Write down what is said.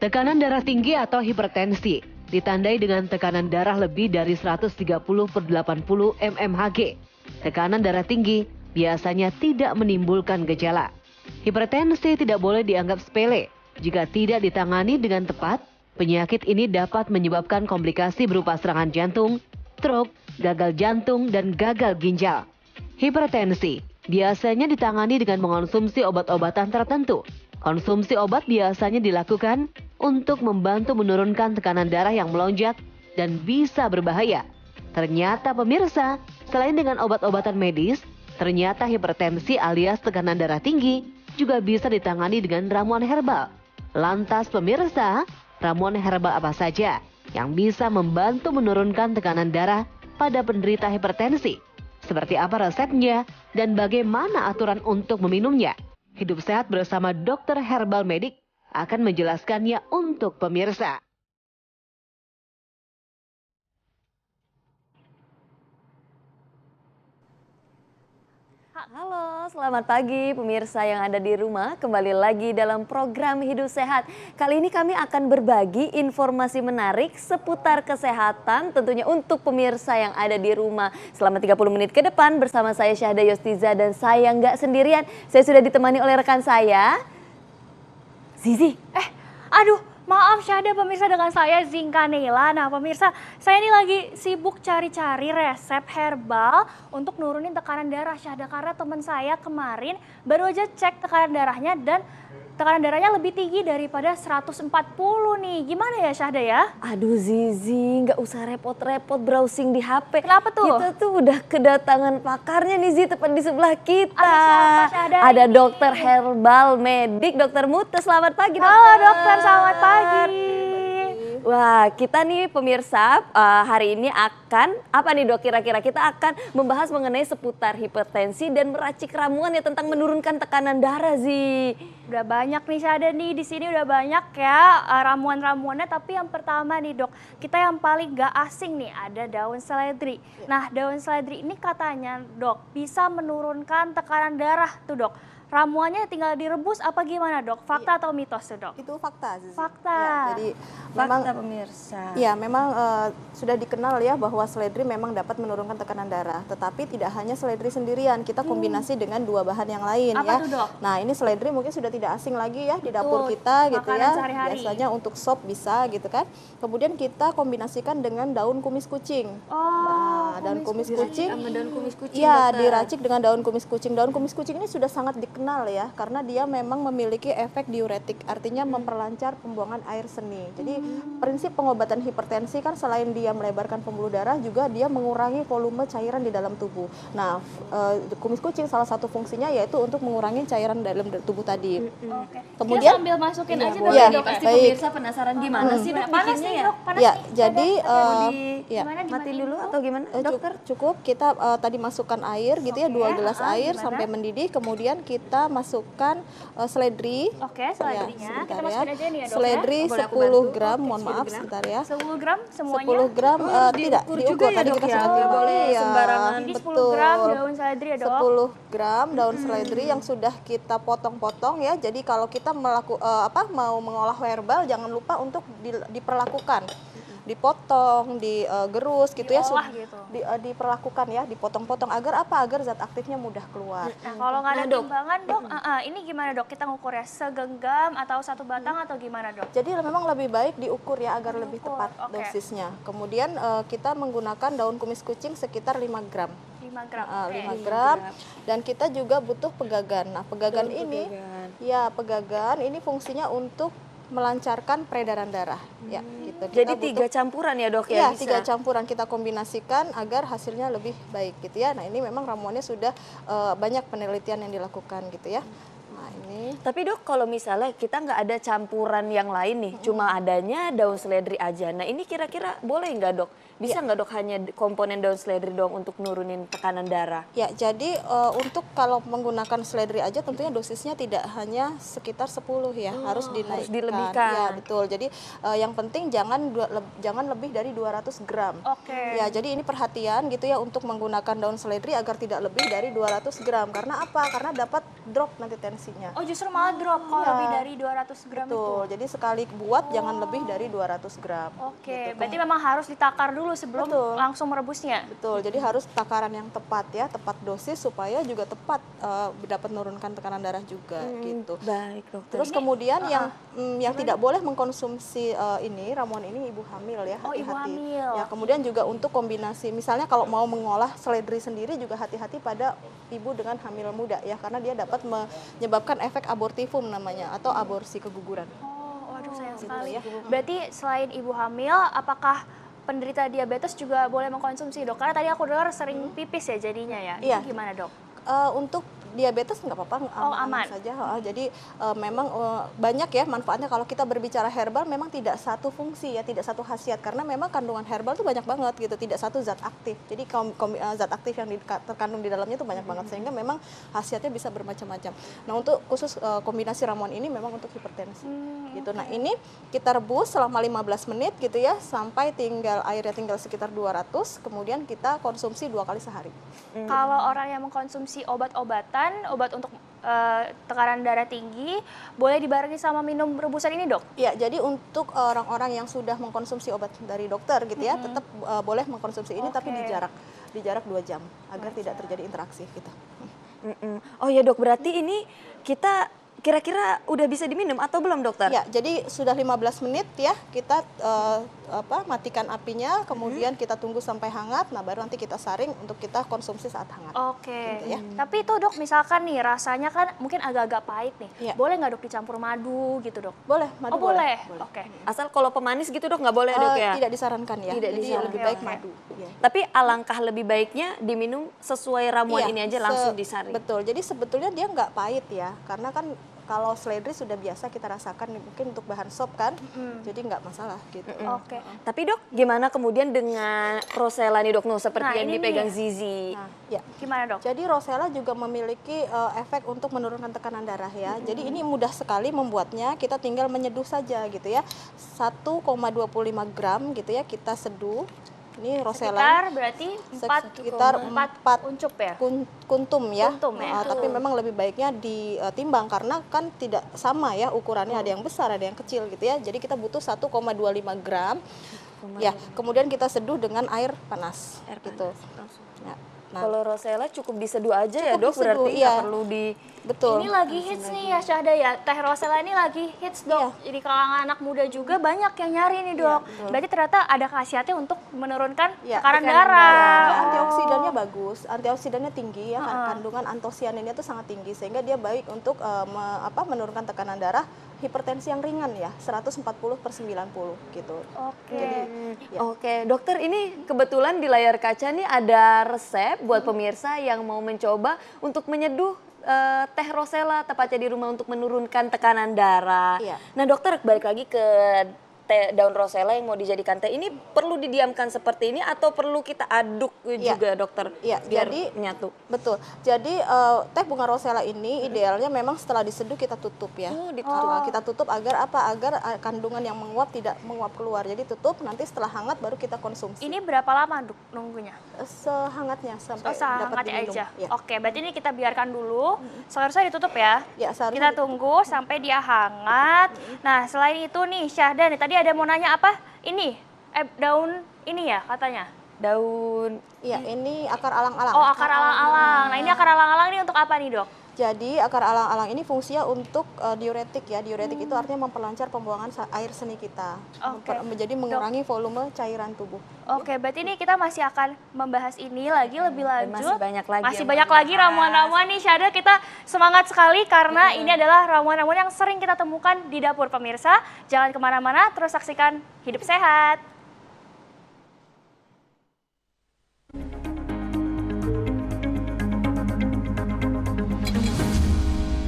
Tekanan darah tinggi atau hipertensi ditandai dengan tekanan darah lebih dari 130/80 mmHg. Tekanan darah tinggi biasanya tidak menimbulkan gejala. Hipertensi tidak boleh dianggap sepele. Jika tidak ditangani dengan tepat, penyakit ini dapat menyebabkan komplikasi berupa serangan jantung, stroke, gagal jantung, dan gagal ginjal. Hipertensi biasanya ditangani dengan mengonsumsi obat-obatan tertentu. Konsumsi obat biasanya dilakukan untuk membantu menurunkan tekanan darah yang melonjak dan bisa berbahaya. Ternyata pemirsa, selain dengan obat-obatan medis, ternyata hipertensi alias tekanan darah tinggi juga bisa ditangani dengan ramuan herbal. Lantas pemirsa, ramuan herbal apa saja yang bisa membantu menurunkan tekanan darah pada penderita hipertensi? Seperti apa resepnya dan bagaimana aturan untuk meminumnya? Hidup Sehat bersama Dokter Herbal Medik akan menjelaskannya untuk pemirsa. Halo, selamat pagi pemirsa yang ada di rumah. Kembali lagi dalam program Hidup Sehat. Kali ini kami akan berbagi informasi menarik seputar kesehatan tentunya untuk pemirsa yang ada di rumah. Selama 30 menit ke depan bersama saya Syahda Yostiza dan saya nggak sendirian. Saya sudah ditemani oleh rekan saya, Zizi. Maaf Syahda, pemirsa, dengan saya Zinka Neila. Nah pemirsa, saya ini lagi sibuk cari-cari resep herbal untuk nurunin tekanan darah Syahda. Karena teman saya kemarin baru aja cek tekanan darahnya dan tekanan darahnya lebih tinggi daripada 140 nih. Gimana ya Syahda ya? Aduh Zizi, nggak usah repot-repot browsing di HP. Kenapa tuh? Kita tuh udah kedatangan pakarnya nih Zizi, tepat di sebelah kita. Ada siapa Syahda? Ada Dokter Herbal Medik, Dokter Mute. Selamat pagi dokter. Halo dokter, selamat pagi. Wah, kita nih pemirsa hari ini akan, apa nih dok kira-kira? Kita akan membahas mengenai seputar hipertensi dan meracik ramuan ya tentang menurunkan tekanan darah Zi. Udah banyak nih Syahda nih, di sini udah banyak ya ramuan-ramuannya. Tapi yang pertama nih dok, kita yang paling gak asing nih ada daun seledri. Nah daun seledri ini katanya dok bisa menurunkan tekanan darah tuh dok. Ramuannya tinggal direbus apa gimana dok? Fakta atau mitos tuh dok? Itu fakta, Zizi. Fakta. Ya, jadi memang pemirsa. ya memang sudah dikenal ya bahwa seledri memang dapat menurunkan tekanan darah. Tetapi tidak hanya seledri sendirian, kita kombinasi dengan dua bahan yang lain. Apa ya. tuh, Dok? Nah ini seledri mungkin sudah tidak asing lagi ya di dapur kita gitu makanan ya. sehari-hari. Biasanya untuk sop bisa gitu kan. Kemudian kita kombinasikan dengan daun kumis kucing. Oh, Daun kumis kucing. Sama daun kumis kucing. Iya, dokter. diracik dengan daun kumis kucing. Daun kumis kucing ini sudah sangat dikenal ya, karena dia memang memiliki efek diuretik, artinya memperlancar pembuangan air seni. Jadi prinsip pengobatan hipertensi kan selain dia melebarkan pembuluh darah, juga dia mengurangi volume cairan di dalam tubuh. Nah, kumis kucing salah satu fungsinya yaitu untuk mengurangi cairan dalam tubuh tadi. Oke. Kemudian Kita sambil masukin aja boleh. dok. Ya, Nih, pasti baik. pemirsa penasaran gimana sih dok Panas bikinnya nih ya? dok, panas Ya, nih. jadi Ya. Gimana, Matiin dulu dulu? atau gimana dokter? Cukup kita tadi masukkan air gitu ya, 2 gelas air gimana? sampai mendidih, kemudian kita masukkan seledri. Oke, seledrinya. sebentar Kita masukin aja nih ya dok Seledri Boleh aku 10 bantu? gram, Oke, mohon 10 maaf gram. sebentar ya. 10 gram semuanya. 10 gram tidak diukur diukur juga ya, tadi Dok, kita ya? sudah Nggak ukur. boleh Iya, sembarangan. Jadi 10 betul. gram daun seledri ya dok. 10 gram daun seledri yang sudah kita potong-potong ya. Jadi kalau kita mau mengolah herbal, jangan lupa untuk diperlakukan, dipotong, digerus gitu ya. Diolah gitu. Diperlakukan ya, dipotong-potong agar apa? Agar zat aktifnya mudah keluar. Nah kalau nggak ada Nah, Dok. timbangan dok, ini gimana dok? Kita ngukurnya segenggam atau satu batang atau gimana dok? Jadi memang lebih baik diukur ya agar lebih Diukur, tepat oke. dosisnya. Kemudian kita menggunakan daun kumis kucing sekitar 5 gram. 5 gram. Oke. 5 gram. Dan kita juga butuh pegagan. Nah, pegagan ini pegagan ini fungsinya untuk melancarkan peredaran darah ya gitu. Jadi Kita 3 campuran ya dok Iya, ya bisa? 3 campuran kita kombinasikan agar hasilnya lebih baik gitu ya. Nah, ini memang ramuannya sudah banyak penelitian yang dilakukan gitu ya. Nah, ini Tapi dok kalau misalnya kita nggak ada campuran yang lain nih, cuma adanya daun seledri aja. Nah ini kira-kira boleh nggak dok? Bisa nggak dok hanya komponen daun seledri doang untuk nurunin tekanan darah? ya, jadi untuk kalau menggunakan seledri aja tentunya dosisnya tidak hanya sekitar 10 ya, harus dinaikkan. dilebihkan. Ya, betul. Jadi yang penting jangan lebih dari 200 gram. Oke. Ya, jadi ini perhatian gitu ya untuk menggunakan daun seledri agar tidak lebih dari 200 gram. Karena apa? Karena dapat drop nanti tensinya. Oh justru malah drop kalau Iya. lebih dari 200 gram Betul, itu. jadi sekali buat jangan lebih dari 200 gram. Oke, Gitu. berarti memang harus ditakar dulu sebelum Betul. langsung merebusnya. Betul, jadi harus takaran yang tepat ya, tepat dosis supaya juga tepat dapat menurunkan tekanan darah juga gitu. Baik dokter. Terus kemudian yang tidak boleh mengkonsumsi ini ramuan ini ibu hamil ya, Oh, ibu hati-hati. hamil. Ya, kemudian juga untuk kombinasi, misalnya kalau mau mengolah seledri sendiri juga hati-hati pada ibu dengan hamil muda ya, karena dia dapat menyebabkan efek abortifum namanya atau aborsi keguguran. Oh, waduh sayang Gitu sekali. ya. Berarti selain ibu hamil, apakah penderita diabetes juga boleh mengkonsumsi dok? Karena tadi aku dengar sering pipis ya jadinya ya. Iya. Itu gimana dok? Untuk diabetes nggak apa-apa, aman. saja. Jadi memang banyak ya manfaatnya kalau kita berbicara herbal, memang tidak satu fungsi ya, tidak satu khasiat, karena memang kandungan herbal itu banyak banget gitu, tidak satu zat aktif. Jadi zat aktif yang terkandung di dalamnya itu banyak banget, sehingga memang khasiatnya bisa bermacam-macam. Nah untuk khusus kombinasi ramuan ini memang untuk hipertensi gitu. Nah ini kita rebus selama 15 menit gitu ya, sampai airnya tinggal sekitar 200, kemudian kita konsumsi 2 kali sehari. Kalau orang yang mengkonsumsi obat-obatan, obat untuk tekanan darah tinggi, boleh dibarengi sama minum rebusan ini dok? Ya, jadi untuk orang-orang yang sudah mengkonsumsi obat dari dokter gitu ya, tetap boleh mengkonsumsi ini, tapi Oke. di jarak 2 jam agar tidak terjadi interaksi gitu. Oh ya dok, berarti ini kita kira-kira udah bisa diminum atau belum dokter? Ya, jadi sudah 15 menit ya, kita matikan apinya, kemudian kita tunggu sampai hangat, nah baru nanti kita saring untuk kita konsumsi saat hangat. Oke, Gitu ya. tapi itu dok misalkan nih rasanya kan mungkin agak-agak pahit nih, Iya. boleh nggak dok dicampur madu gitu dok? Boleh, madu Oh boleh, oke. Asal kalau pemanis gitu dok nggak boleh dok ya? Tidak disarankan ya, Tidak jadi disarankan. lebih baik Oke. madu. Ya. Tapi alangkah lebih baiknya diminum sesuai ramuan Iya, ini aja langsung disaring. Betul, jadi sebetulnya dia nggak pahit ya, karena kan kalau seledri sudah biasa kita rasakan mungkin untuk bahan sop kan, jadi nggak masalah gitu. Oke. Tapi dok, gimana kemudian dengan Rosella nih dok, seperti Nah, yang ini dipegang nih. Zizi? Nah, ya. Gimana dok? Jadi Rosella juga memiliki efek untuk menurunkan tekanan darah ya. Jadi ini mudah sekali membuatnya, kita tinggal menyeduh saja gitu ya. 1,25 gram gitu ya, kita seduh. Ini Rosella Sekitar berarti 4 sekitar 4 uncup ya? kuntum ya. Kuntum ya. Tapi memang lebih baiknya ditimbang karena kan tidak sama ya ukurannya, ada yang besar, ada yang kecil gitu ya. Jadi kita butuh 1,25 gram. Ya, kemudian kita seduh dengan air panas gitu. Ya, nah, Kalau Rosella cukup diseduh aja ya Cukup dok, diseduh, berarti iya. nggak perlu di... betul. Ini lagi hits nih ya Syahda ya, Teh Rosella ini lagi hits dok. Jadi kalangan anak muda juga banyak yang nyari nih dok. betul. Berarti ternyata ada khasiatnya untuk menurunkan Ya, tekanan Dia darah. antioksidannya bagus, antioksidannya tinggi ya, kandungan antosianinnya itu sangat tinggi sehingga dia baik untuk menurunkan tekanan darah, hipertensi yang ringan ya, 140/90 gitu. Oke. Jadi, ya. Oke, dokter ini kebetulan di layar kaca nih ada resep buat pemirsa yang mau mencoba untuk menyeduh teh Rosella tepatnya di rumah untuk menurunkan tekanan darah. Iya. Nah dokter, balik lagi ke teh daun Rosella yang mau dijadikan teh ini, perlu didiamkan seperti ini atau perlu kita aduk Iya. juga dokter Iya, biar jadi menyatu? betul. Jadi teh bunga Rosella ini idealnya memang setelah diseduh kita tutup ya. Ditutup. Kita tutup agar apa? Agar kandungan yang menguap tidak menguap keluar. Jadi tutup, nanti setelah hangat baru kita konsumsi. Ini berapa lama dok nunggunya? Sehangatnya sampai Oh dapat sehangatnya diminum. aja. Ya. Oke, berarti ini kita biarkan dulu. Seharusnya ditutup ya. Ya, seharusnya Kita tunggu sampai dia hangat. Nah, selain itu nih Syahda nih, tadi ada mau nanya apa? Ini daun ini ya katanya. Daun Iya, ini akar alang-alang. Oh, akar alang-alang. Nah, ini akar alang-alang ini untuk apa nih, Dok? Jadi akar alang-alang ini fungsinya untuk diuretik ya. Diuretik itu artinya memperlancar pembuangan air seni kita. Oke. Jadi mengurangi volume cairan tubuh. Oke, berarti ini kita masih akan membahas ini lagi lebih lanjut. masih banyak lagi Masih yang banyak mau lagi dibahas. ramuan-ramuan nih, Syahda. Kita semangat sekali karena ini adalah ramuan-ramuan yang sering kita temukan di dapur pemirsa. Jangan kemana-mana, terus saksikan Hidup Sehat.